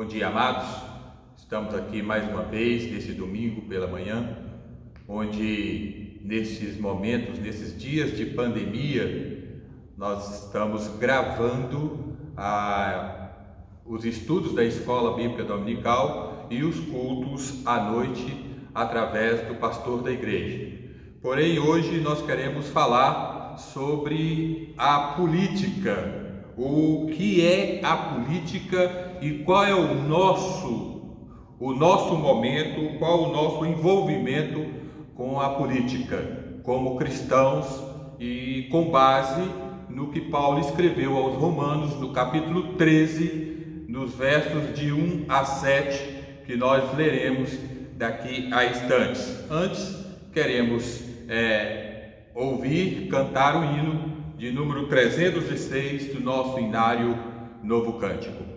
dia, amados. Estamos aqui mais uma vez, nesse domingo pela manhã, onde nesses momentos, nesses dias de pandemia, nós estamos gravando os estudos da Escola Bíblica Dominical e os cultos à noite através do pastor da igreja. Porém, hoje nós queremos falar sobre a política. O que é a política e qual é o nosso momento, qual o nosso envolvimento com a política, como cristãos, e com base no que Paulo escreveu aos Romanos, no capítulo 13, nos versos de 1 a 7, que nós leremos daqui a instantes. Antes, queremos cantar o hino de número 306 do nosso inário Novo Cântico.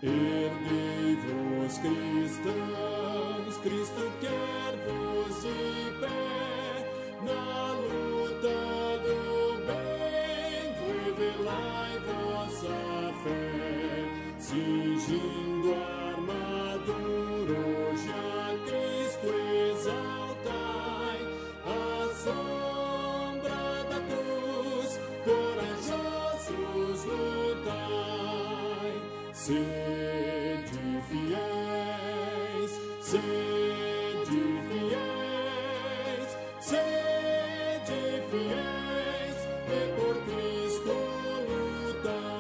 Erguei-vos, cristãos, Cristo quer-vos de pé, na luta do bem, revelai vossa fé, cingindo a armadura, hoje a Cristo exaltai, à sombra da cruz, corajosos lutai, sede fiéis, sede fiéis, sede fiéis, e por Cristo lutai.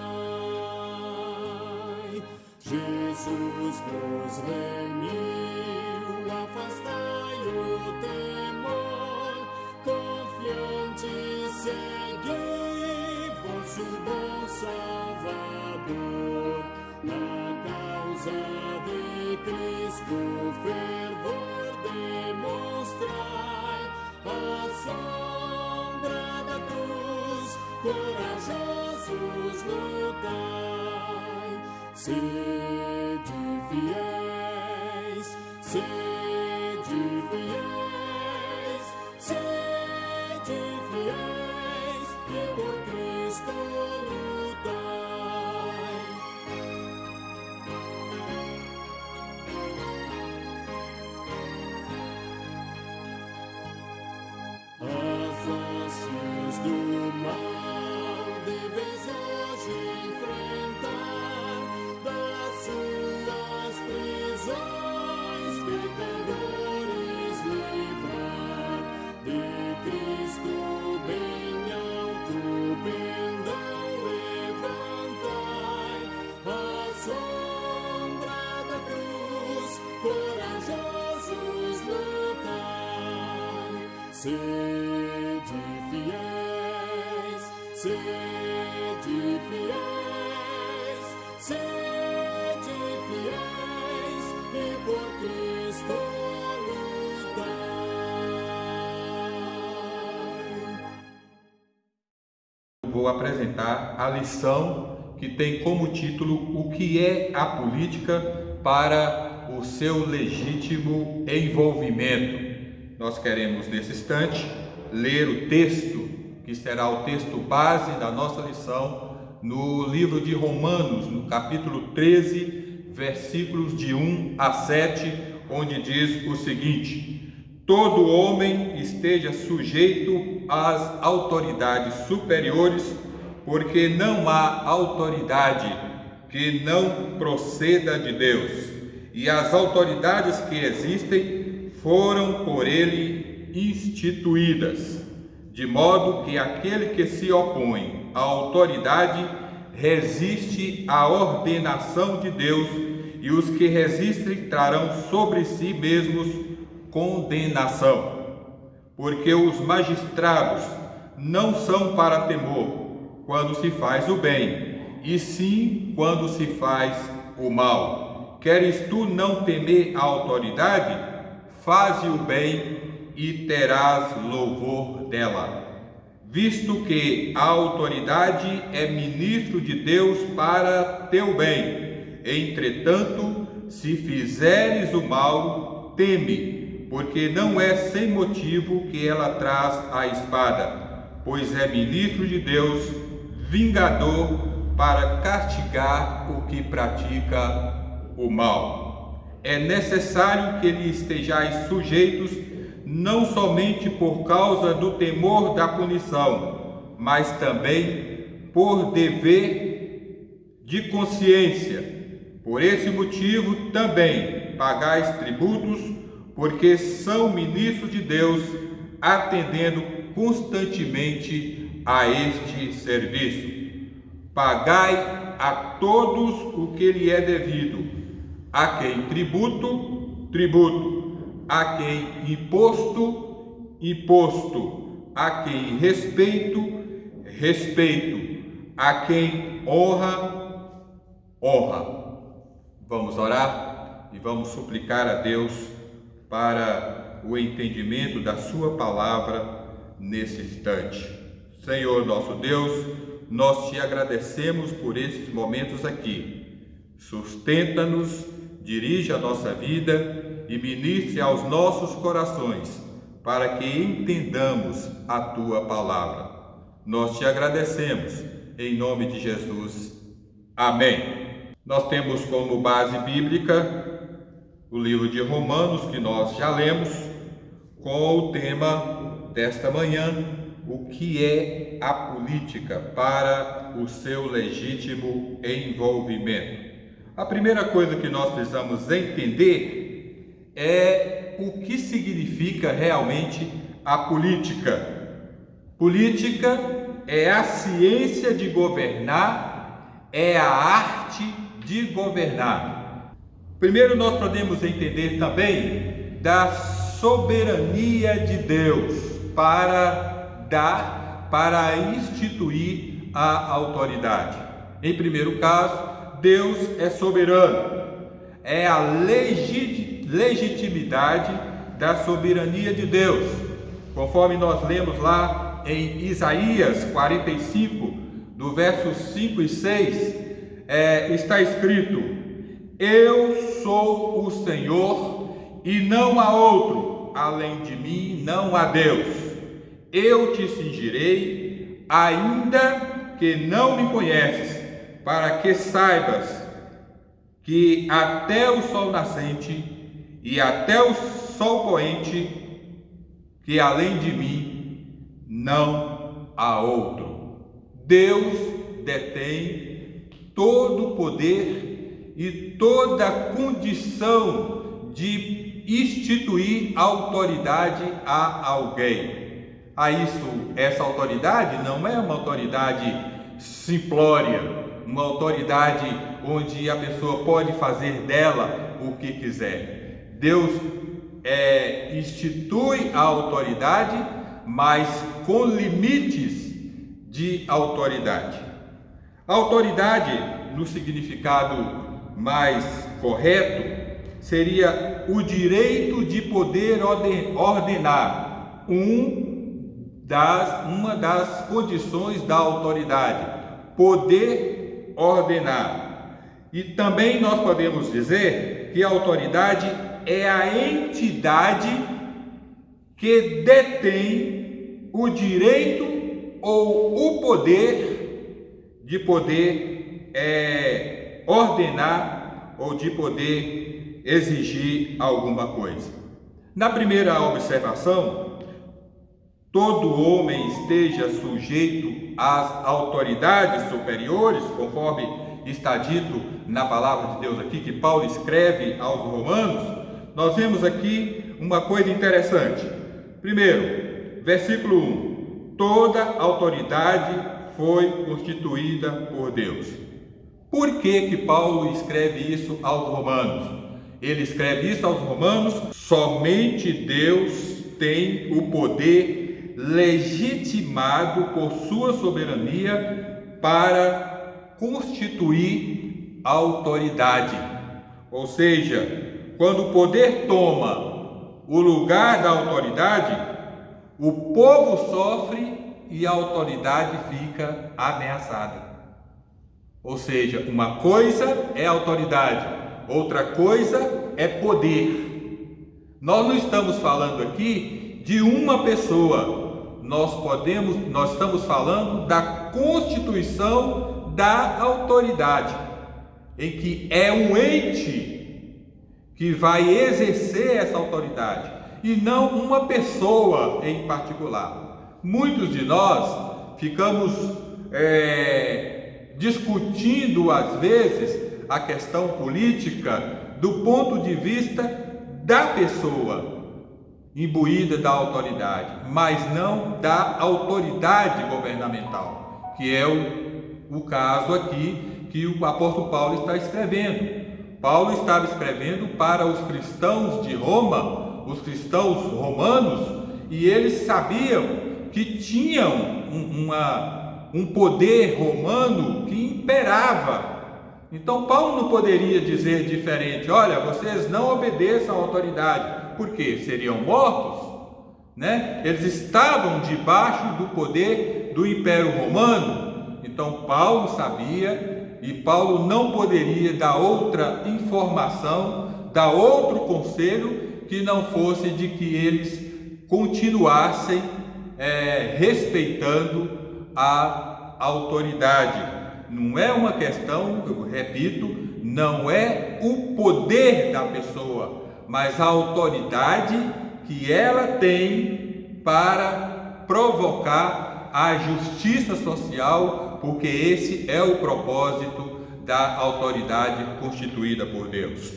Jesus vos remiu, afastai o temor, confiante segui vosso bom Salvador. Na causa de Cristo fervor demonstrai, à sombra da cruz, corajosos lutai. Sede fiéis, sede fiéis, sede fiéis, e por Cristo lutai. As hostes do mal deveis hoje enfrentar, das suas prisões pecadores livrar, de Cristo bem alto pendão levantai, à sombra da cruz, corajosos lutai. Sede fiéis, sede fiéis, sede fiéis, e por Cristo lutai. Vou apresentar a lição que tem como título O que é a política para o seu legítimo envolvimento. Nós queremos, nesse instante, ler o texto, que será o texto base da nossa lição, no livro de Romanos, no capítulo 13, versículos de 1 a 7, onde diz o seguinte: todo homem esteja sujeito às autoridades superiores, porque não há autoridade que não proceda de Deus, e as autoridades que existem foram por ele instituídas, de modo que aquele que se opõe à autoridade resiste à ordenação de Deus, e os que resistem trarão sobre si mesmos condenação. Porque os magistrados não são para temor quando se faz o bem, e sim quando se faz o mal. Queres tu não temer a autoridade? Faze o bem e terás louvor dela, visto que a autoridade é ministro de Deus para teu bem, Entretanto, se fizeres o mal, teme, porque não é sem motivo que ela traz a espada, pois é ministro de Deus, vingador, para castigar o que pratica o mal. É necessário que lhe estejais sujeitos, não somente por causa do temor da punição, mas também por dever de consciência. Por esse motivo também pagais tributos, porque são ministros de Deus, atendendo constantemente a este serviço. Pagai a todos o que lhe é devido, a quem tributo, tributo, a quem imposto, imposto, a quem respeito, respeito, a quem honra, honra. Vamos orar e vamos suplicar a Deus para o entendimento da sua palavra nesse instante. Senhor nosso Deus, nós te agradecemos por esses momentos aqui. Sustenta-nos, dirige a nossa vida e ministre aos nossos corações, para que entendamos a tua palavra. Nós te agradecemos, em nome de Jesus. Amém. Nós temos como base bíblica o livro de Romanos, que nós já lemos, com o tema desta manhã: o que é a política para o seu legítimo envolvimento. A primeira coisa que nós precisamos entender é o que significa realmente a política. Política é a ciência de governar, é a arte de governar. Primeiro, nós podemos entender também da soberania de Deus para instituir a autoridade. Em primeiro caso, Deus é soberano. É a legitimidade da soberania de Deus. Conforme nós lemos lá em Isaías 45, do verso 5 e 6, está escrito: eu sou o Senhor e não há outro, além de mim não há Deus. Eu te cingirei, ainda que não me conheces, para que saibas que até o sol nascente e até o sol poente, que além de mim não há outro. Deus detém todo o poder e toda a condição de instituir autoridade a alguém. Essa autoridade não é uma autoridade simplória, uma autoridade onde a pessoa pode fazer dela o que quiser. Deus institui a autoridade, mas com limites de autoridade. A autoridade, no significado mais correto, seria o direito de poder ordenar, uma das condições da autoridade, poder ordenar. E também nós podemos dizer que a autoridade é a entidade que detém o direito ou o poder de poder ordenar ou de poder exigir alguma coisa. Na primeira observação, todo homem esteja sujeito às autoridades superiores, conforme está dito na palavra de Deus aqui, que Paulo escreve aos Romanos. Nós vemos aqui uma coisa interessante. Primeiro, versículo 1: toda autoridade foi constituída por Deus. Por que Paulo escreve isso aos Romanos? Ele escreve isso aos Romanos: somente Deus tem o poder legitimado por sua soberania para constituir a autoridade. Ou seja, quando o poder toma o lugar da autoridade, o povo sofre e a autoridade fica ameaçada. Ou seja, uma coisa é autoridade, outra coisa é poder. Nós não estamos falando aqui de uma pessoa, nós estamos falando da constituição da autoridade, em que é um ente que vai exercer essa autoridade e não uma pessoa em particular. Muitos de nós ficamos discutindo às vezes a questão política do ponto de vista da pessoa imbuída da autoridade, mas não da autoridade governamental, que é o caso aqui que o apóstolo Paulo está escrevendo. Paulo estava escrevendo para os cristãos de Roma, os cristãos romanos, e eles sabiam que tinham um poder romano que imperava. Então Paulo não poderia dizer diferente: olha, vocês não obedeçam à autoridade, porque seriam mortos, né? Eles estavam debaixo do poder do Império Romano. Então Paulo sabia, e Paulo não poderia dar outra informação, dar outro conselho que não fosse de que eles continuassem respeitando a autoridade. Não é uma questão, eu repito, não é o poder da pessoa, mas a autoridade que ela tem para provocar a justiça social, porque esse é o propósito da autoridade constituída por Deus.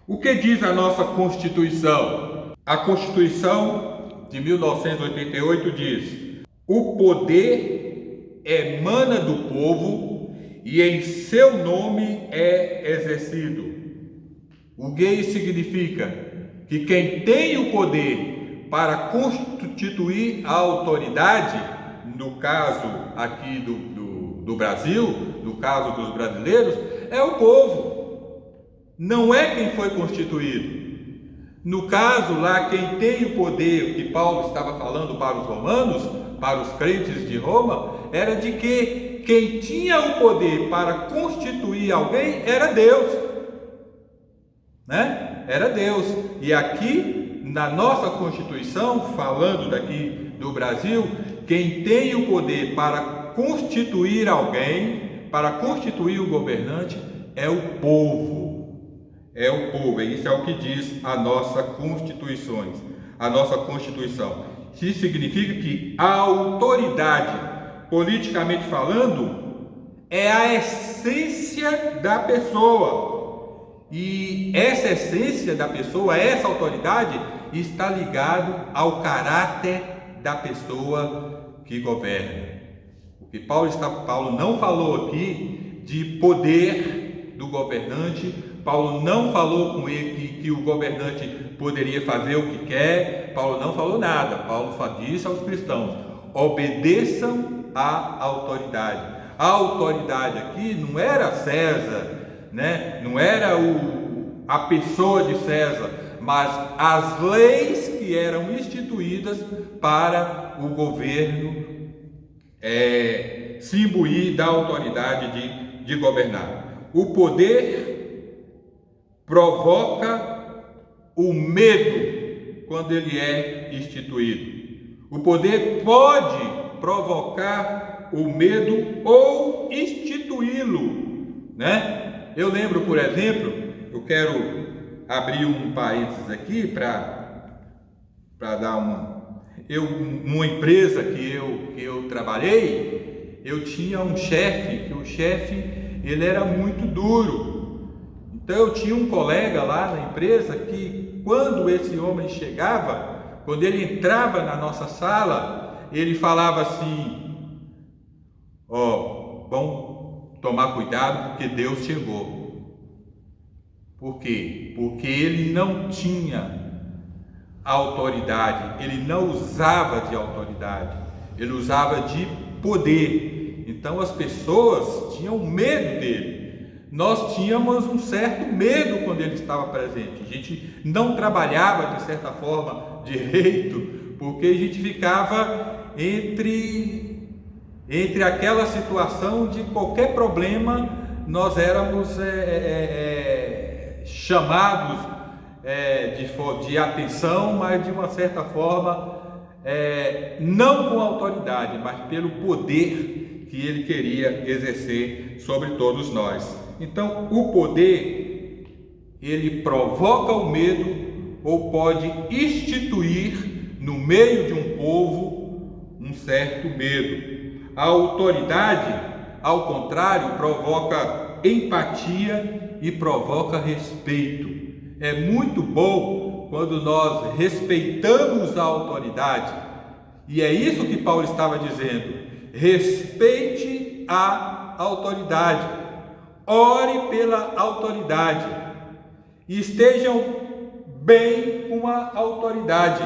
O que diz a nossa Constituição? A Constituição de 1988 diz: o poder emana do povo e em seu nome é exercido. O que isso significa? Que quem tem o poder para constituir a autoridade, no caso aqui do Brasil, no caso dos brasileiros, é o povo. Não é quem foi constituído. No caso lá, quem tem o poder que Paulo estava falando para os romanos, para os crentes de Roma, era de que quem tinha o poder para constituir alguém era Deus, né? Era Deus. E aqui na nossa Constituição, falando daqui do Brasil, quem tem o poder para constituir alguém, para constituir o governante, é o povo. É o povo, e isso é o que diz a nossa Constituição. Isso significa que a autoridade, politicamente falando, é a essência da pessoa. E essa essência da pessoa, essa autoridade, está ligada ao caráter da pessoa que governa. Porque Paulo não falou aqui de poder do governante. Paulo não falou com ele que o governante poderia fazer o que quer. Paulo não falou nada. Paulo disse aos cristãos: obedeçam à autoridade. A autoridade aqui não era César, né? Não era a pessoa de César, mas as leis que eram instituídas para o governo se imbuir da autoridade de governar. O poder provoca o medo quando ele é instituído. O poder pode provocar o medo ou instituí-lo, né? Eu lembro, por exemplo, eu quero abrir um parênteses aqui para dar uma empresa que eu trabalhei, eu tinha um chefe, que o chefe ele era muito duro. Então eu tinha um colega lá na empresa que, quando esse homem chegava, quando ele entrava na nossa sala, ele falava assim: vamos tomar cuidado porque Deus chegou. Por quê? Porque ele não tinha autoridade, ele não usava de autoridade, ele usava de poder. Então as pessoas tinham medo dele. Nós tínhamos um certo medo quando ele estava presente. A gente não trabalhava, de certa forma, direito, porque a gente ficava entre entre aquela situação de qualquer problema, nós éramos chamados de atenção, mas de uma certa forma, não com autoridade, mas pelo poder que ele queria exercer sobre todos nós. Então, o poder, ele provoca o medo ou pode instituir no meio de um povo um certo medo. A autoridade, ao contrário, provoca empatia e provoca respeito. É muito bom quando nós respeitamos a autoridade. E é isso que Paulo estava dizendo. Respeite a autoridade. Ore pela autoridade. E estejam bem com a autoridade.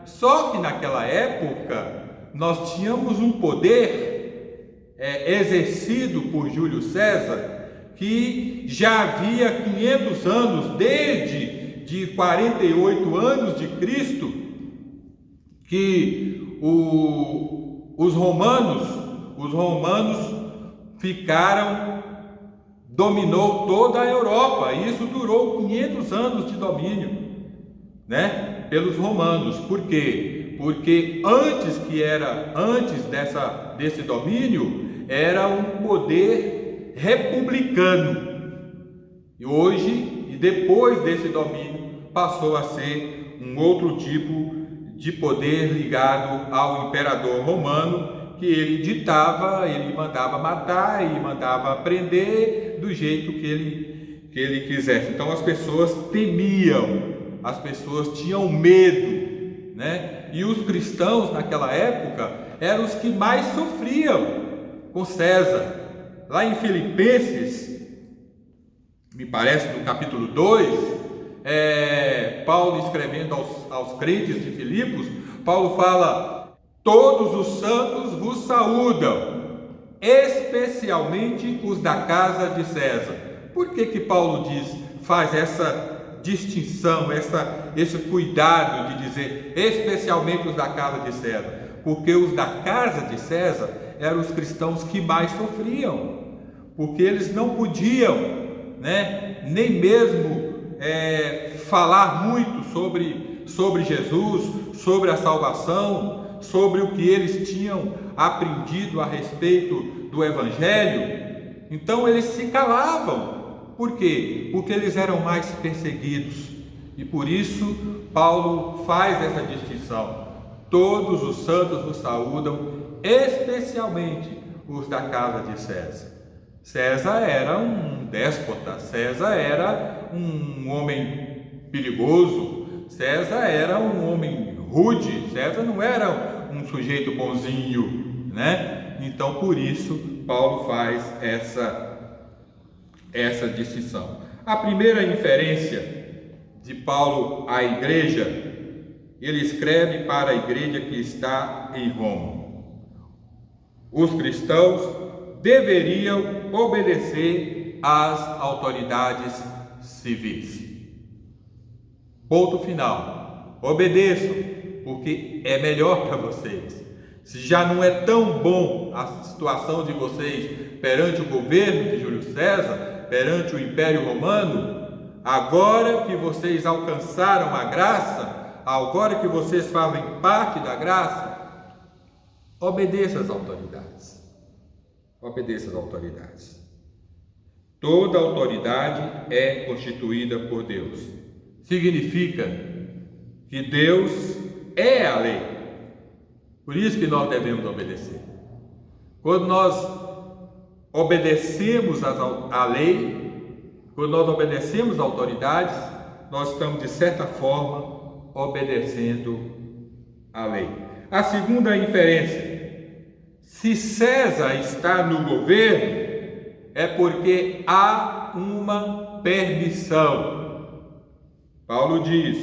Só que naquela época nós tínhamos um poder exercido por Júlio César, que já havia 500 anos, desde de 48 anos de Cristo, que os romanos dominou toda a Europa, e isso durou 500 anos de domínio, né, pelos romanos. Por quê? Porque antes desse domínio, era um poder republicano. E hoje, e depois desse domínio, passou a ser um outro tipo de poder ligado ao imperador romano, que ele ditava, ele mandava matar e mandava prender do jeito que ele quisesse. Então as pessoas temiam, as pessoas tinham medo, né? E os cristãos naquela época eram os que mais sofriam com César. Lá em Filipenses, me parece no capítulo 2, Paulo escrevendo aos crentes de Filipos, Paulo fala: todos os santos vos saúdam, especialmente os da casa de César. Por que Paulo faz essa distinção, esse cuidado de dizer especialmente os da casa de César? Porque os da casa de César eram os cristãos que mais sofriam, porque eles não podiam, né, nem mesmo falar muito sobre Jesus, sobre a salvação, sobre o que eles tinham aprendido a respeito do Evangelho. Então eles se calavam. Por quê? Porque eles eram mais perseguidos. E por isso Paulo faz essa distinção. Todos os santos vos saúdam, especialmente os da casa de César. César era um déspota, César era um homem perigoso, César era um homem rude, César não era um sujeito bonzinho, né? Então, por isso, Paulo faz essa distinção. A primeira inferência de Paulo à igreja, ele escreve para a igreja que está em Roma. Os cristãos deveriam obedecer às autoridades civis. Ponto final. Obedeçam, porque é melhor para vocês. Se já não é tão bom a situação de vocês perante o governo de Júlio César, perante o Império Romano, agora que vocês alcançaram a graça, agora que vocês fazem parte da graça, obedeça às autoridades. Obedeça às autoridades. Toda autoridade é constituída por Deus. Significa que Deus é a lei. Por isso que nós devemos obedecer. Quando nós obedecemos à lei, quando nós obedecemos às autoridades, nós estamos, de certa forma, obedecendo à lei. A segunda inferência: se César está no governo, é porque há uma permissão. Paulo diz: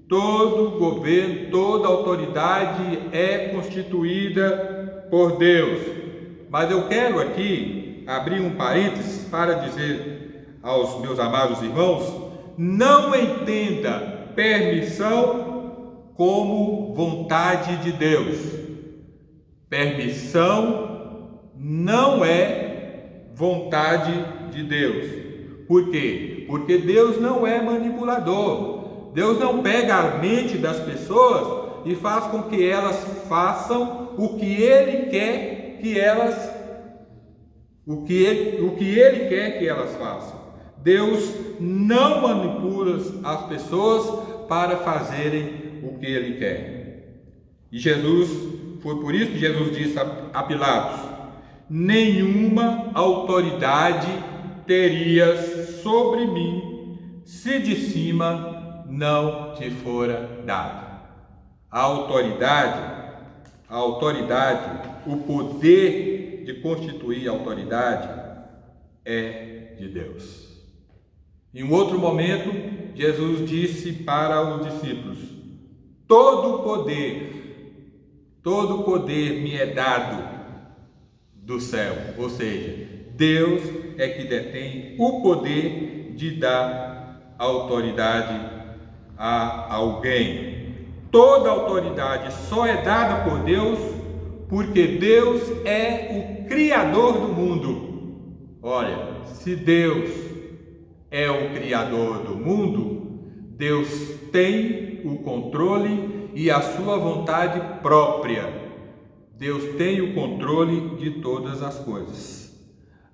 todo governo, toda autoridade é constituída por Deus. Mas eu quero aqui abrir um parênteses para dizer aos meus amados irmãos: não entenda permissão como vontade de Deus. Permissão não é vontade de Deus. Por quê? Porque Deus não é manipulador. Deus não pega a mente das pessoas e faz com que elas façam o que Ele quer que elas o que ele quer que elas façam. Deus não manipula as pessoas para fazerem o que Ele quer. E foi por isso que Jesus disse a Pilatos: nenhuma autoridade terias sobre mim se de cima não te fora dado. A autoridade, o poder de constituir a autoridade é de Deus. Em um outro momento, Jesus disse para os discípulos: todo poder me é dado do céu. Ou seja, Deus é que detém o poder de dar autoridade a alguém. Toda autoridade só é dada por Deus, porque Deus é o Criador do mundo. Olha, se Deus é o Criador do mundo, Deus tem o controle e a sua vontade própria. Deus tem o controle de todas as coisas.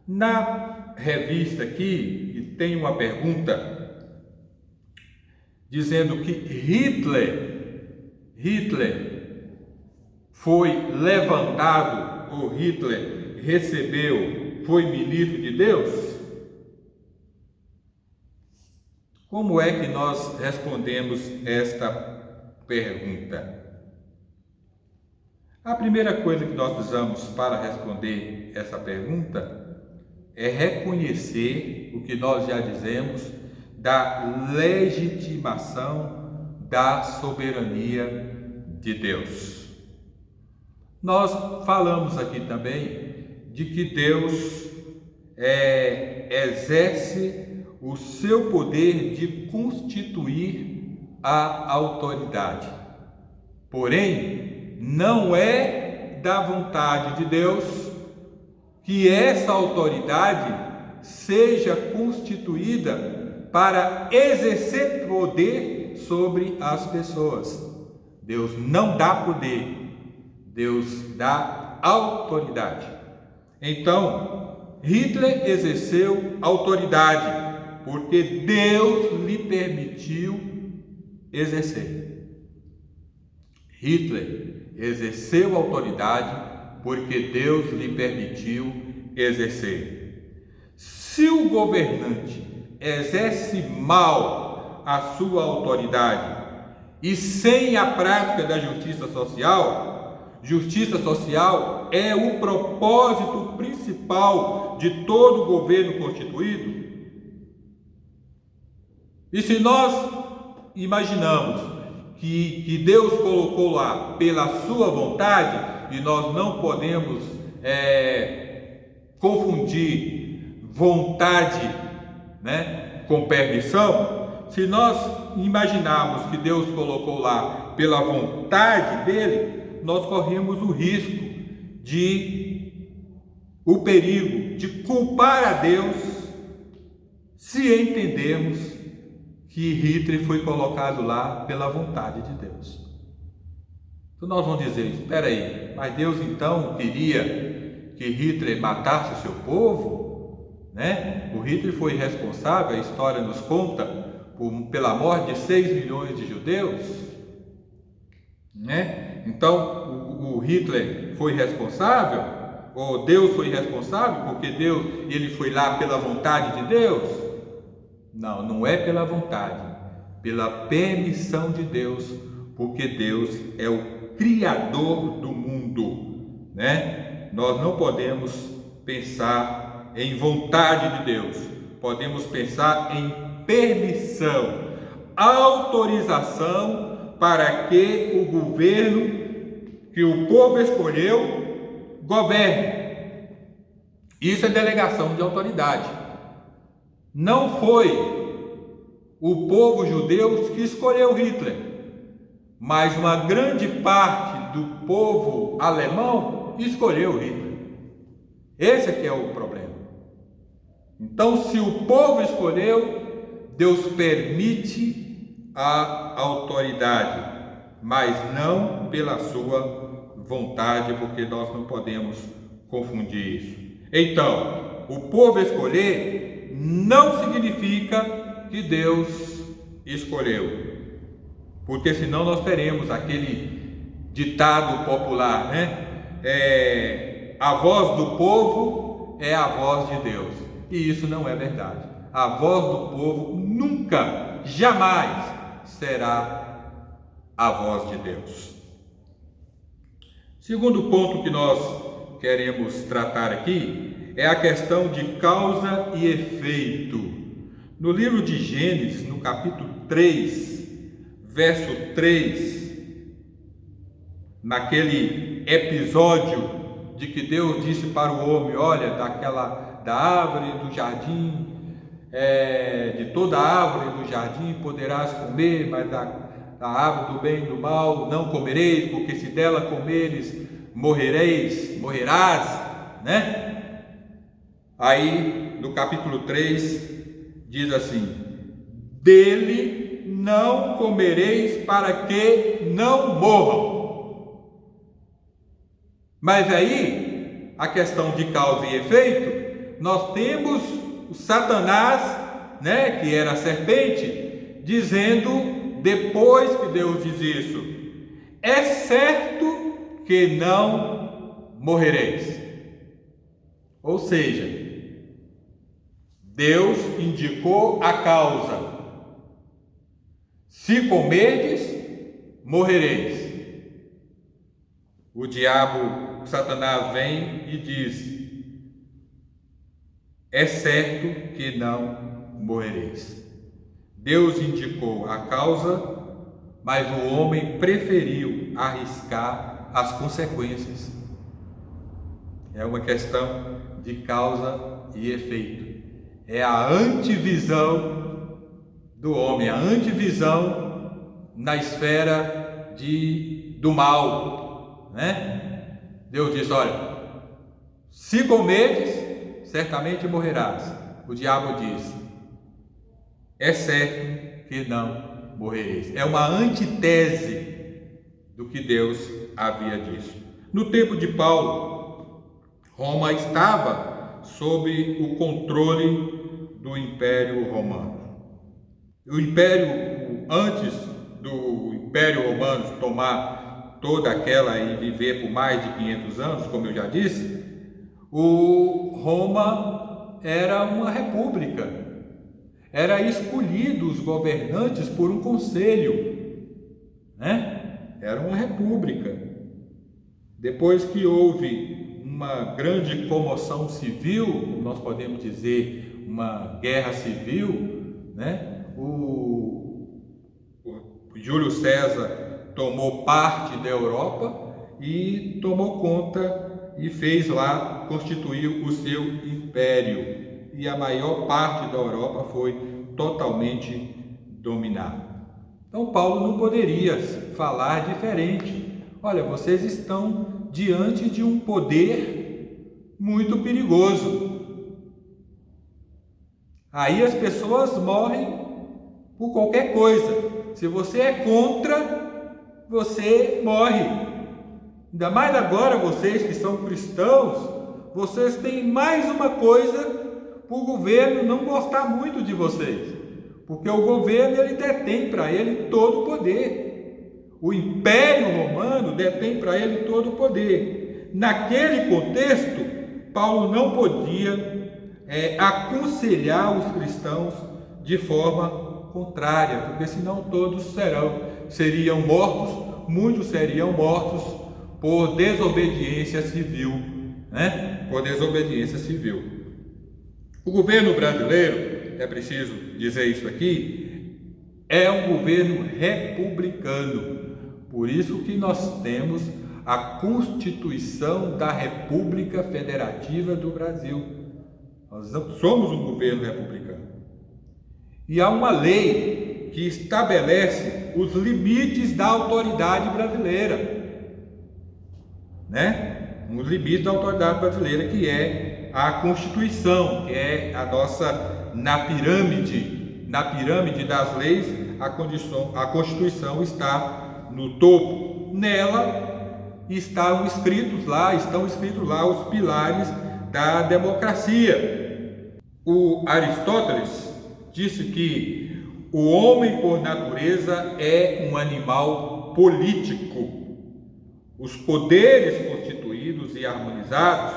Na revista aqui tem uma pergunta dizendo que Hitler foi levantado, ou Hitler foi ministro de Deus? Como é que nós respondemos esta pergunta? A primeira coisa que nós precisamos para responder essa pergunta é reconhecer o que nós já dizemos da legitimação da soberania de Deus. Nós falamos aqui também de que Deus exerce o seu poder de constituir a autoridade. Porém, não é da vontade de Deus que essa autoridade seja constituída para exercer poder sobre as pessoas. Deus não dá poder, Deus dá autoridade. Então, Hitler exerceu autoridade porque Deus lhe permitiu exercer. Hitler exerceu autoridade porque Deus lhe permitiu exercer. Se o governante exerce mal a sua autoridade e sem a prática da justiça social é o propósito principal de todo governo constituído. E se nós imaginamos que Deus colocou lá pela sua vontade, e nós não podemos confundir vontade, com permissão. Se nós imaginarmos que Deus colocou lá pela vontade dele, nós corremos o perigo de culpar a Deus, se entendermos que Hitler foi colocado lá pela vontade de Deus. Então nós vamos dizer: espera aí, mas Deus então queria que Hitler matasse o seu povo? O Hitler foi responsável, a história nos conta, pela morte de 6 milhões de judeus. Então o Hitler foi responsável? Ou Deus foi responsável porque ele foi lá pela vontade de Deus? Não, não é pela vontade, pela permissão de Deus, porque Deus é o Criador do mundo, Nós não podemos pensar em vontade de Deus, podemos pensar em permissão, autorização para que o governo que o povo escolheu governe. Isso é delegação de autoridade. Não foi o povo judeu que escolheu Hitler, mas uma grande parte do povo alemão escolheu Hitler. Esse é que é o problema. Então, se o povo escolheu, Deus permite a autoridade, mas não pela sua vontade, porque nós não podemos confundir isso. Então, o povo escolher não significa que Deus escolheu, porque senão nós teremos aquele ditado popular, né? A voz do povo é a voz de Deus, e isso não é verdade. A voz do povo nunca, jamais será a voz de Deus. Segundo ponto que nós queremos tratar aqui é a questão de causa e efeito. No livro de Gênesis, no capítulo 3, verso 3, naquele episódio de que Deus disse para o homem: olha, da árvore do jardim, de toda árvore do jardim poderás comer, mas da árvore do bem e do mal não comereis, porque se dela comeres, morrerás, né? Aí, no capítulo 3, diz assim: dele não comereis para que não morram. Mas aí, a questão de causa e efeito, nós temos o Satanás, né, que era a serpente, dizendo, depois que Deus diz isso: é certo que não morrereis. Ou seja, Deus indicou a causa: se comerdes, morrereis. O diabo, Satanás, vem e diz: é certo que não morrereis. Deus indicou a causa, mas o homem preferiu arriscar as consequências. É uma questão de causa e efeito. É a antivisão do homem, a antivisão na esfera do mal, né? Deus diz: olha, se comerdes, certamente morrerás. O diabo diz: é certo que não morrereis. É uma antítese do que Deus havia dito. No tempo de Paulo, Roma estava sob o controle do Império Romano. O Império, antes do Império Romano tomar toda aquela e viver por mais de 500 anos, como eu já disse, Roma era uma república. Era escolhido os governantes por um conselho, né? Era uma república. Depois que houve uma grande comoção civil, como nós podemos dizer, uma guerra civil, né? O Júlio César tomou parte da Europa e tomou conta e fez lá, constituiu o seu império. E a maior parte da Europa foi totalmente dominada. Então Paulo não poderia falar diferente. Olha, vocês estão diante de um poder muito perigoso. Aí as pessoas morrem por qualquer coisa. Se você é contra, você morre. Ainda mais agora, vocês que são cristãos, vocês têm mais uma coisa para o governo não gostar muito de vocês, porque o governo ele detém para ele todo o poder. O Império Romano detém para ele todo o poder. Naquele contexto, Paulo não podia aconselhar os cristãos de forma contrária, porque senão todos seriam mortos, muitos seriam mortos por desobediência civil, né? Por desobediência civil. O governo brasileiro, é preciso dizer isso aqui, é um governo republicano. Por isso que nós temos a Constituição da República Federativa do Brasil. Nós somos um governo republicano. E há uma lei que estabelece os limites da autoridade brasileira, né? nos limites da autoridade brasileira, que é a Constituição, que é a nossa, na pirâmide das leis, a Constituição está no topo. Nela estão escritos lá os pilares da democracia. O Aristóteles disse que o homem, por natureza, é um animal político. Os poderes constituídos e harmonizados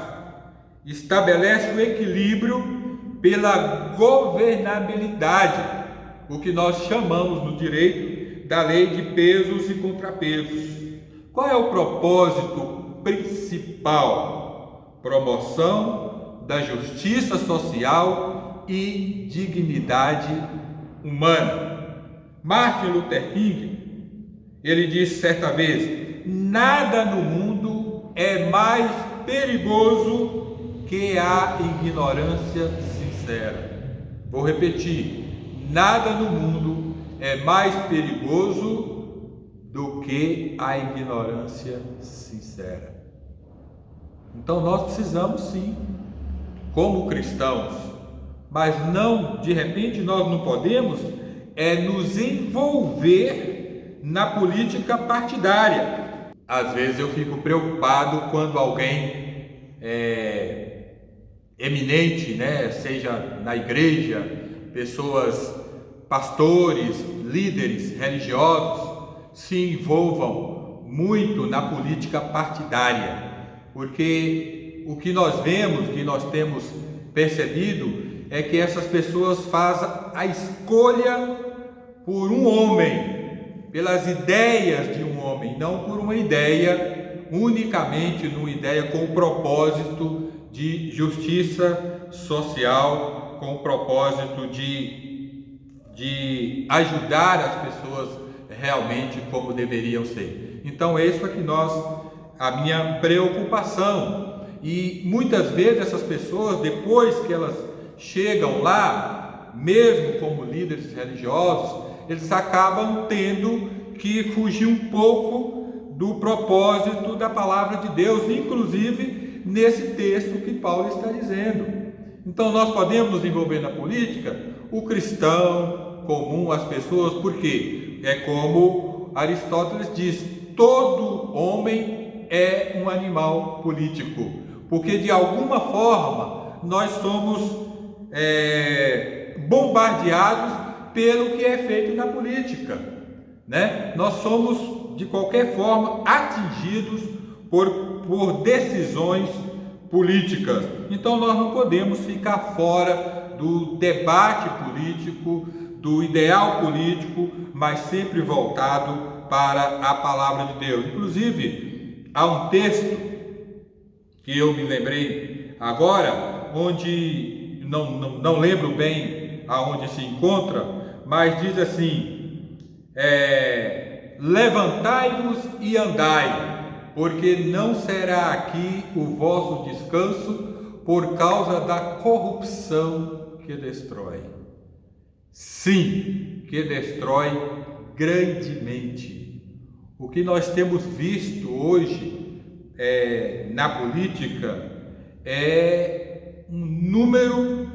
estabelecem o equilíbrio pela governabilidade, o que nós chamamos no direito da lei de pesos e contrapesos. Qual é o propósito principal? Promoção da justiça social e dignidade humana. Martin Luther King, ele disse certa vez: nada no mundo é mais perigoso que a ignorância sincera. Vou repetir: nada no mundo é mais perigoso do que a ignorância sincera. Então nós precisamos sim, como cristãos, mas não, de repente, nós não podemos nos envolver na política partidária. Às vezes eu fico preocupado quando alguém eminente, né, seja na igreja, pessoas, pastores, líderes religiosos, se envolvam muito na política partidária, porque o que nós vemos, que nós temos percebido, é que essas pessoas fazem a escolha por um homem, pelas ideias de um homem, não por uma ideia, unicamente numa ideia com o propósito de justiça social, com o propósito de ajudar as pessoas realmente como deveriam ser. Então isso é a minha preocupação. E muitas vezes essas pessoas, depois que elas chegam lá, mesmo como líderes religiosos, eles acabam tendo que fugir um pouco do propósito da palavra de Deus, inclusive nesse texto que Paulo está dizendo. Então nós podemos nos envolver na política, o cristão comum, as pessoas, porque é como Aristóteles diz: todo homem é um animal político, porque de alguma forma nós somos bombardeados pelo que é feito na política, né? Nós somos de qualquer forma atingidos por decisões políticas. Então nós não podemos ficar fora do debate político, do ideal político, mas sempre voltado para a palavra de Deus. Inclusive, há um texto que eu me lembrei agora, onde não lembro bem aonde se encontra, mas diz assim: levantai-vos e andai, porque não será aqui o vosso descanso por causa da corrupção que destrói. Sim, que destrói grandemente. O que nós temos visto hoje na política é um número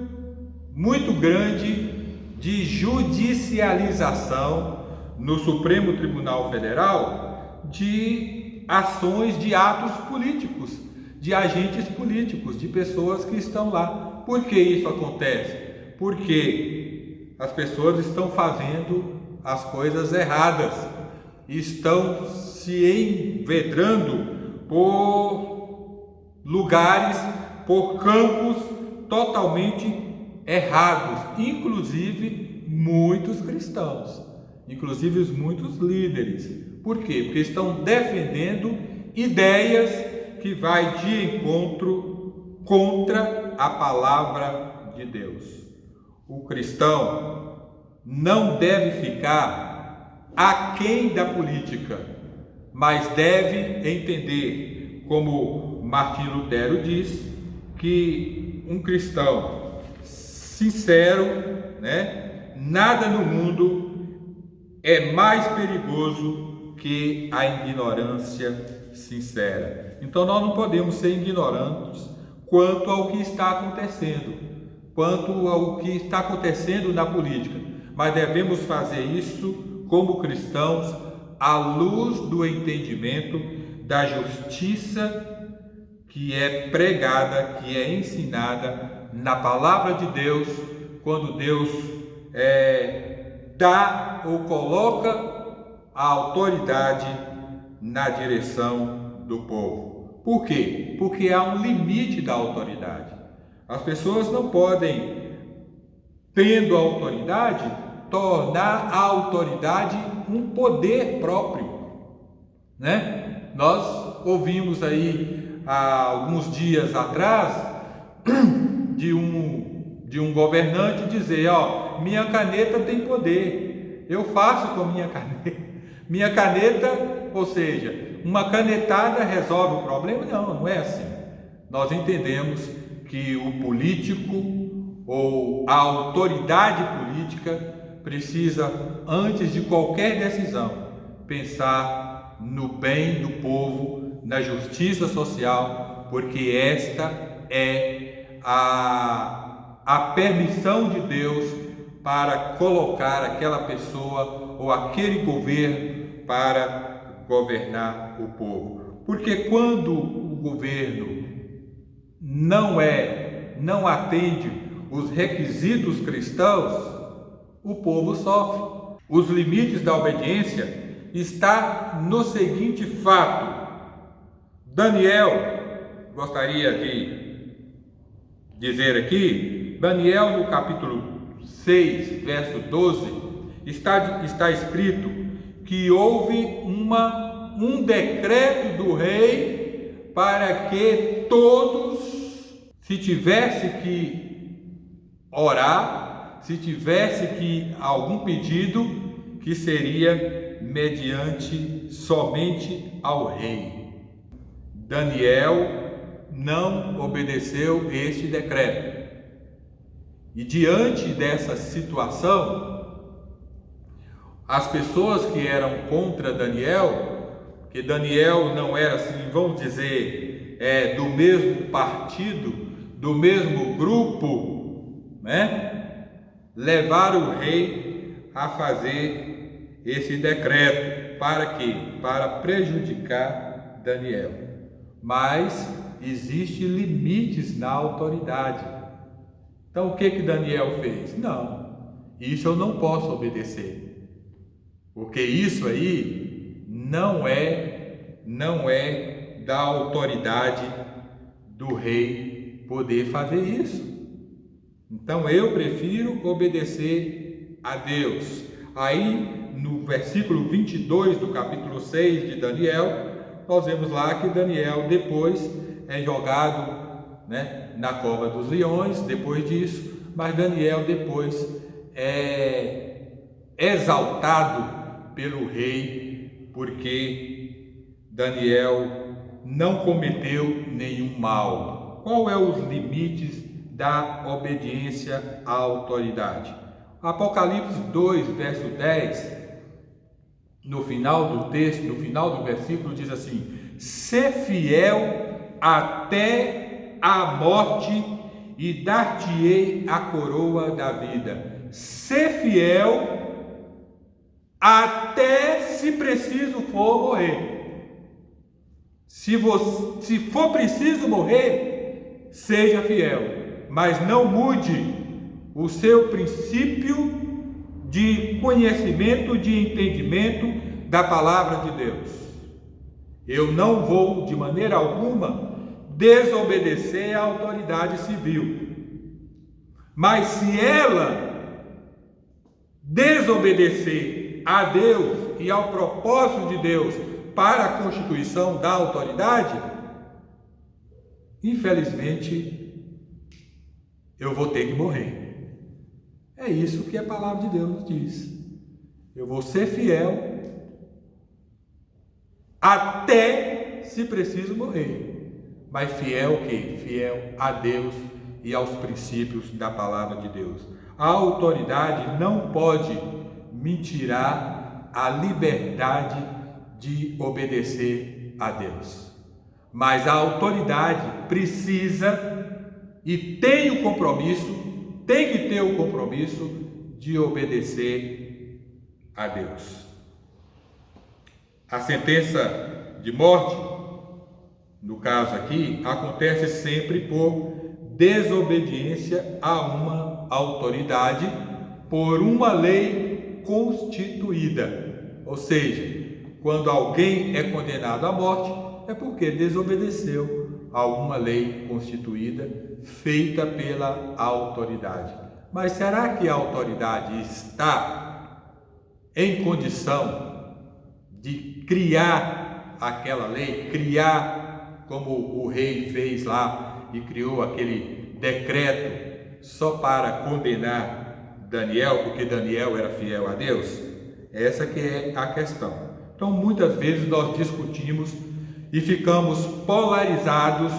muito grande de judicialização no Supremo Tribunal Federal de ações, de atos políticos, de agentes políticos, de pessoas que estão lá. Por que isso acontece? Porque as pessoas estão fazendo as coisas erradas, estão se envedrando por lugares, por campos totalmente errados, inclusive muitos cristãos, inclusive muitos líderes. Por quê? Porque estão defendendo ideias que vai de encontro contra a palavra de Deus. O cristão não deve ficar aquém da política, mas deve entender, como Martinho Lutero diz, que um cristão sincero, nada no mundo é mais perigoso que a ignorância sincera. Então nós não podemos ser ignorantes quanto ao que está acontecendo, na política, mas devemos fazer isso como cristãos à luz do entendimento da justiça que é pregada, que é ensinada na palavra de Deus, quando Deus dá ou coloca a autoridade na direção do povo. Por quê? Porque há um limite da autoridade. As pessoas não podem, tendo a autoridade, tornar a autoridade um poder próprio, né? Nós ouvimos aí há alguns dias atrás de um governante dizer: ó, minha caneta tem poder, eu faço com minha caneta, ou seja, uma canetada resolve o problema? Não, não é assim. Nós entendemos que o político ou a autoridade política precisa, antes de qualquer decisão, pensar no bem do povo, na justiça social, porque esta é a permissão de Deus para colocar aquela pessoa ou aquele governo para governar o povo. Porque quando o governo não atende os requisitos cristãos, o povo sofre. Os limites da obediência está no seguinte fato. Daniel, gostaria de dizer aqui, Daniel no capítulo 6, verso 12, está escrito que houve um decreto do rei para que todos, se tivesse que orar, se tivesse que algum pedido, que seria mediante somente ao rei. Daniel não obedeceu este decreto. E diante dessa situação, as pessoas que eram contra Daniel, que Daniel não era, assim, vamos dizer, do mesmo partido, do mesmo grupo, né? Levaram o rei a fazer esse decreto. Para quê? Para prejudicar Daniel. Mas existem limites na autoridade. Então o que Daniel fez? Não, isso eu não posso obedecer, porque isso aí não é da autoridade do rei poder fazer isso. Então eu prefiro obedecer a Deus. Aí no versículo 22 do capítulo 6 de Daniel, nós vemos lá que Daniel depois é jogado, né, na cova dos leões, depois disso, mas Daniel depois é exaltado pelo rei, porque Daniel não cometeu nenhum mal. Qual é os limites da obediência à autoridade? Apocalipse 2, verso 10, no final do texto, no final do versículo, diz assim: "Sê fiel até a morte e dar-te-ei a coroa da vida." Ser fiel até, se preciso for, morrer. Se for preciso morrer, seja fiel, mas não mude o seu princípio de conhecimento, de entendimento da palavra de Deus. Eu não vou, de maneira alguma, desobedecer à autoridade civil. Mas se ela desobedecer a Deus e ao propósito de Deus para a constituição da autoridade, infelizmente eu vou ter que morrer. É isso que a palavra de Deus diz. Eu vou ser fiel até, se preciso, morrer. Mas fiel o quê? Fiel a Deus e aos princípios da palavra de Deus. A autoridade não pode me tirar a liberdade de obedecer a Deus. Mas a autoridade precisa e tem que ter o compromisso de obedecer a Deus. A sentença de morte, no caso aqui, acontece sempre por desobediência a uma autoridade por uma lei constituída. Ou seja, quando alguém é condenado à morte, é porque desobedeceu a uma lei constituída feita pela autoridade. Mas será que a autoridade está em condição de criar aquela lei, criar como o rei fez lá e criou aquele decreto só para condenar Daniel, porque Daniel era fiel a Deus? Essa que é a questão. Então, muitas vezes nós discutimos e ficamos polarizados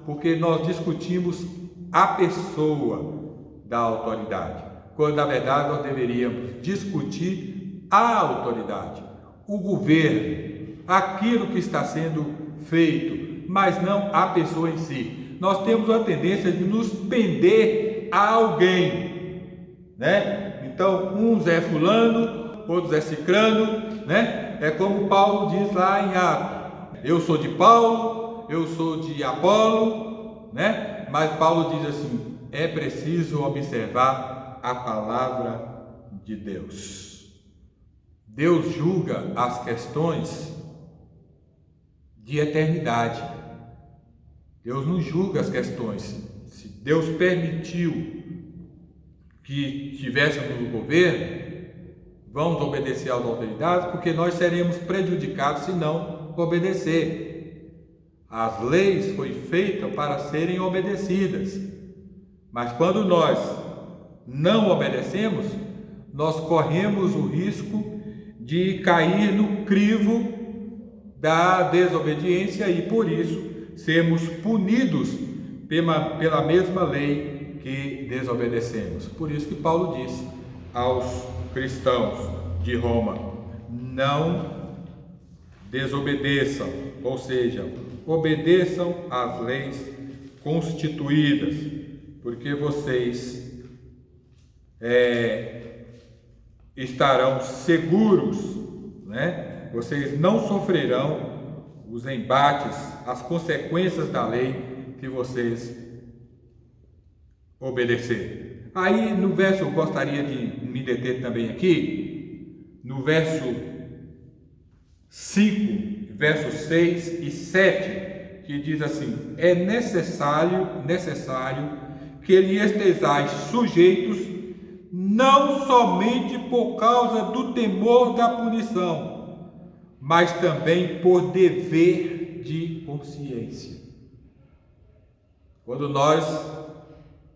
porque nós discutimos a pessoa da autoridade, quando na verdade nós deveríamos discutir a autoridade, o governo, aquilo que está sendo feito, mas não a pessoa em si. Nós temos a tendência de nos pender a alguém, né? Então, uns é fulano, outros é cicrano, né? É como Paulo diz lá em Atos: eu sou de Paulo, eu sou de Apolo, né? Mas Paulo diz assim: é preciso observar a palavra de Deus. Deus julga as questões de eternidade. Deus não julga as questões. Se Deus permitiu que estivéssemos no governo, vamos obedecer às autoridades, porque nós seremos prejudicados se não obedecer. As leis foram feitas para serem obedecidas, mas quando nós não obedecemos, nós corremos o risco de cair no crivo da desobediência e por isso sermos punidos pela mesma lei que desobedecemos. Por isso que Paulo diz aos cristãos de Roma: não desobedeçam, ou seja, obedeçam às leis constituídas, porque vocês estarão seguros, né? Vocês não sofrerão os embates, as consequências da lei que vocês obedecerem. Aí no verso, eu gostaria de me deter também aqui, no verso 5, versos 6 e 7, que diz assim: é necessário que lhe estejais sujeitos, não somente por causa do temor da punição, mas também por dever de consciência. Quando nós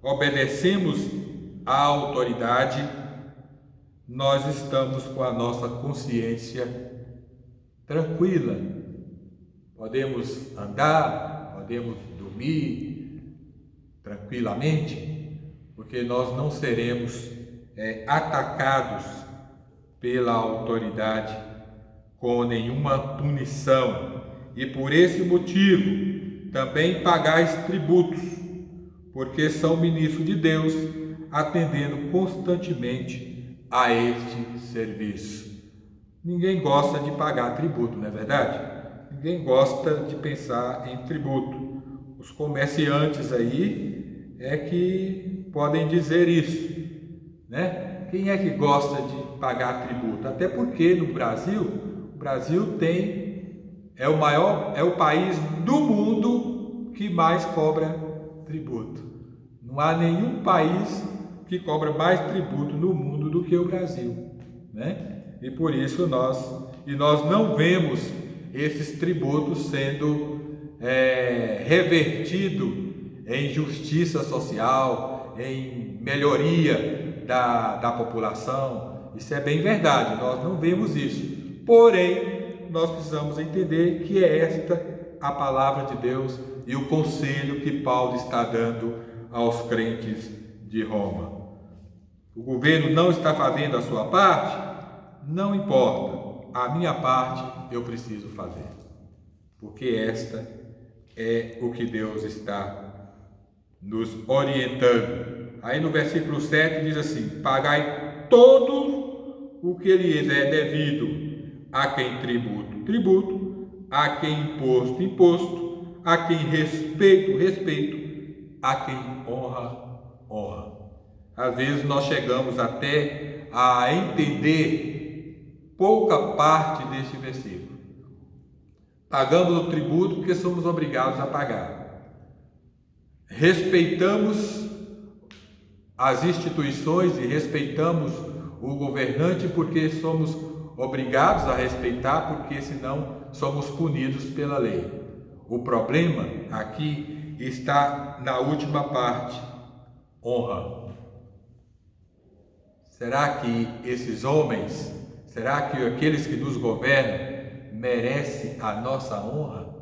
obedecemos à autoridade, nós estamos com a nossa consciência tranquila. Podemos andar, podemos dormir tranquilamente, porque nós não seremos atacados pela autoridade com nenhuma punição. E por esse motivo também pagais tributos, porque são ministros de Deus, atendendo constantemente a este serviço. Ninguém gosta de pagar tributo, não é verdade? Ninguém gosta de pensar em tributo. Os comerciantes aí é que podem dizer isso, né? Quem é que gosta de pagar tributo? Até porque no Brasil, o Brasil é o país do mundo que mais cobra tributo. Não há nenhum país que cobra mais tributo no mundo do que o Brasil, né? E por isso nós não vemos esses tributos sendo revertido em justiça social, em melhoria da população. Isso é bem verdade, nós não vemos isso. Porém, nós precisamos entender que é esta a palavra de Deus e o conselho que Paulo está dando aos crentes de Roma. O governo não está fazendo a sua parte? Não importa, a minha parte eu preciso fazer. porque esta é o que Deus está nos orientando. Aí no versículo 7 diz assim: pagai todo o que lhes é devido, a quem tributo, tributo, a quem imposto, imposto, a quem respeito, respeito, a quem honra, honra. Às vezes nós chegamos até a entender pouca parte deste versículo. Pagamos o tributo porque somos obrigados a pagar. Respeitamos as instituições e respeitamos o governante porque somos obrigados a respeitar, porque senão somos punidos pela lei. O problema aqui está na última parte: honra. Será que esses homens, será que aqueles que nos governam merecem a nossa honra?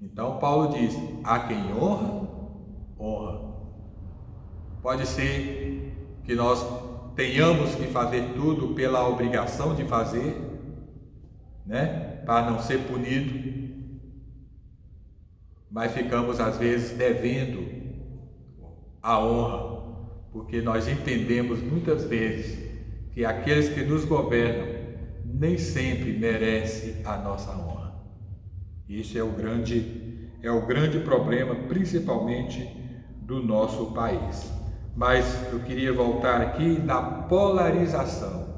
Então Paulo diz: a quem honra, honra. Pode ser que nós tenhamos que fazer tudo pela obrigação de fazer, né? Para não ser punido, mas ficamos às vezes devendo a honra, porque nós entendemos muitas vezes que aqueles que nos governam nem sempre merecem a nossa honra. Isso é o grande problema, principalmente do nosso país. Mas eu queria voltar aqui na polarização.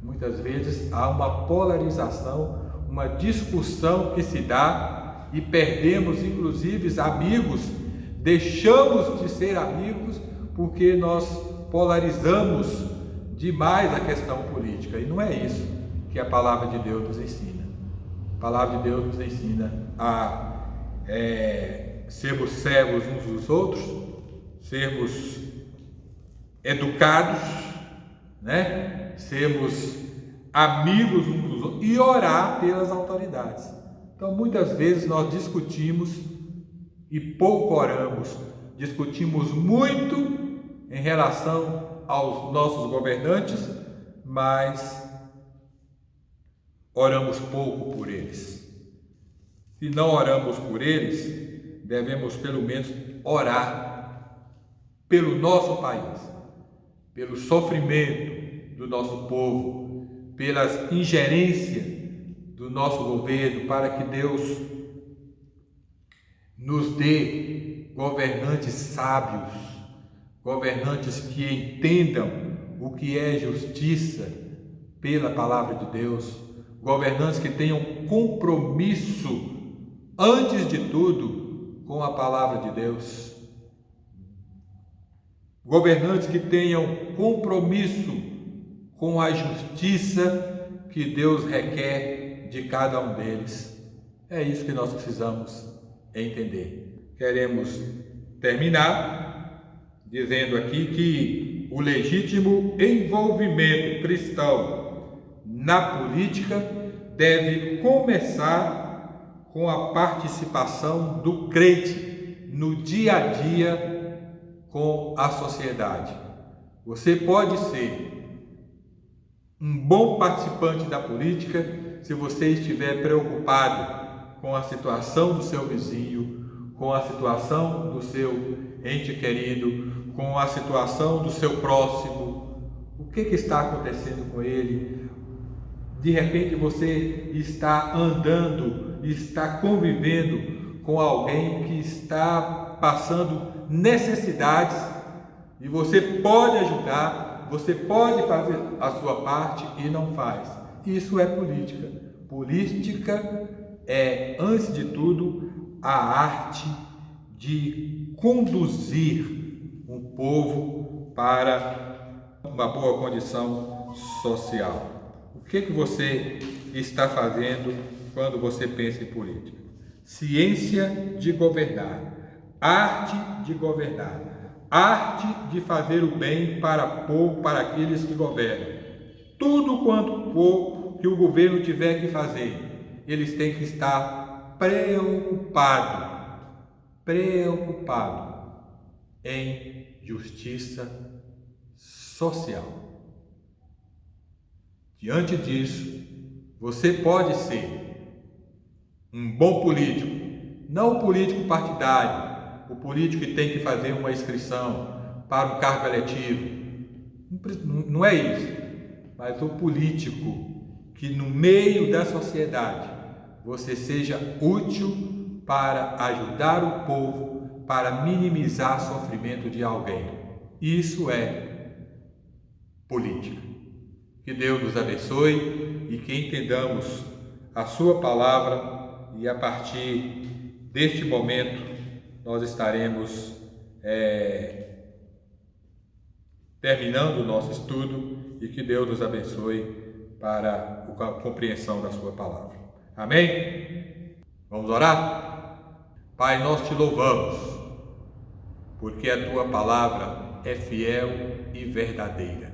Muitas vezes há uma polarização, uma discussão que se dá e perdemos inclusive amigos, deixamos de ser amigos porque nós polarizamos demais a questão política. E não é isso que a palavra de Deus nos ensina. A palavra de Deus nos ensina a sermos servos uns dos outros, sermos educados, né? Sermos amigos uns dos outros e orar pelas autoridades. Então, muitas vezes nós discutimos e pouco oramos. Discutimos muito em relação aos nossos governantes, mas oramos pouco por eles. Se não oramos por eles, devemos pelo menos orar pelo nosso país, pelo sofrimento do nosso povo, pelas ingerências do nosso governo, para que Deus nos dê governantes sábios, governantes que entendam o que é justiça pela palavra de Deus, governantes que tenham compromisso, antes de tudo, com a palavra de Deus, governantes que tenham compromisso com a justiça que Deus requer de cada um deles. É isso que nós precisamos entender. Queremos terminar dizendo aqui que o legítimo envolvimento cristão na política deve começar com a participação do crente no dia a dia com a sociedade. Você pode ser um bom participante da política se você estiver preocupado com a situação do seu vizinho, com a situação do seu ente querido, com a situação do seu próximo. O que está acontecendo com ele? De repente você está andando, está convivendo com alguém que está passando necessidades e você pode ajudar, você pode fazer a sua parte e não faz. Isso é política. Política é, antes de tudo, a arte de conduzir um povo para uma boa condição social. O que você está fazendo quando você pensa em política? Ciência de governar, arte de governar, arte de fazer o bem para o povo, para aqueles que governam. Tudo quanto for que o governo tiver que fazer, eles têm que estar preocupado em justiça social. Diante disso, você pode ser um bom político, não o político partidário, o político que tem que fazer uma inscrição para um cargo eletivo. Não é isso, mas o político que no meio da sociedade você seja útil para ajudar o povo, para minimizar o sofrimento de alguém. Isso é política. Que Deus nos abençoe e que entendamos a sua palavra, e a partir deste momento nós estaremos terminando o nosso estudo, e que Deus nos abençoe para a compreensão da sua palavra. Amém? Vamos orar? Pai, nós te louvamos, porque a tua palavra é fiel e verdadeira.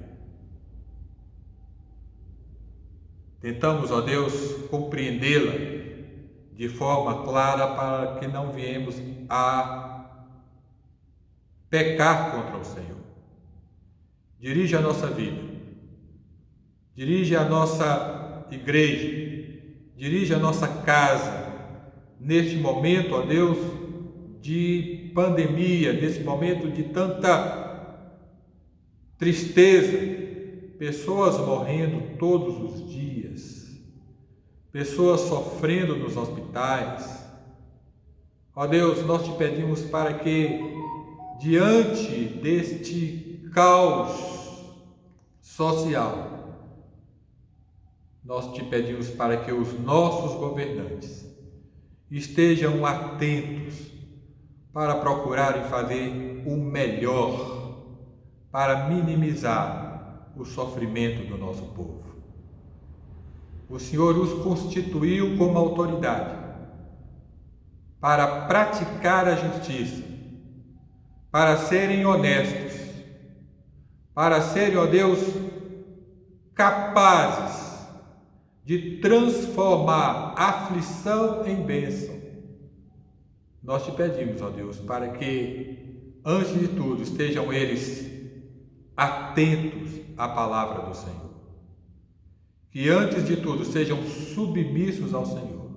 Tentamos, ó Deus, compreendê-la de forma clara para que não viemos a pecar contra o Senhor. Dirige a nossa vida, dirige a nossa igreja, dirige a nossa casa, neste momento, ó Deus, de pandemia, nesse momento de tanta tristeza, pessoas morrendo todos os dias, pessoas sofrendo nos hospitais. Ó Deus, nós te pedimos para que, diante deste caos social, nós te pedimos para que os nossos governantes estejam atentos para procurarem fazer o melhor para minimizar o sofrimento do nosso povo. O Senhor os constituiu como autoridade para praticar a justiça, para serem honestos, para serem, ó Deus, capazes de transformar aflição em bênção. Nós te pedimos, ó Deus, para que, antes de tudo, estejam eles atentos à palavra do Senhor. Que, antes de tudo, sejam submissos ao Senhor,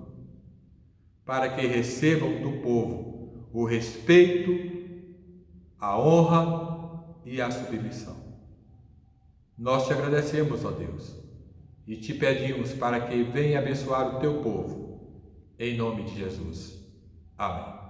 para que recebam do povo o respeito, a honra e a submissão. Nós te agradecemos, ó Deus, e te pedimos para que venha abençoar o teu povo, em nome de Jesus. Amém.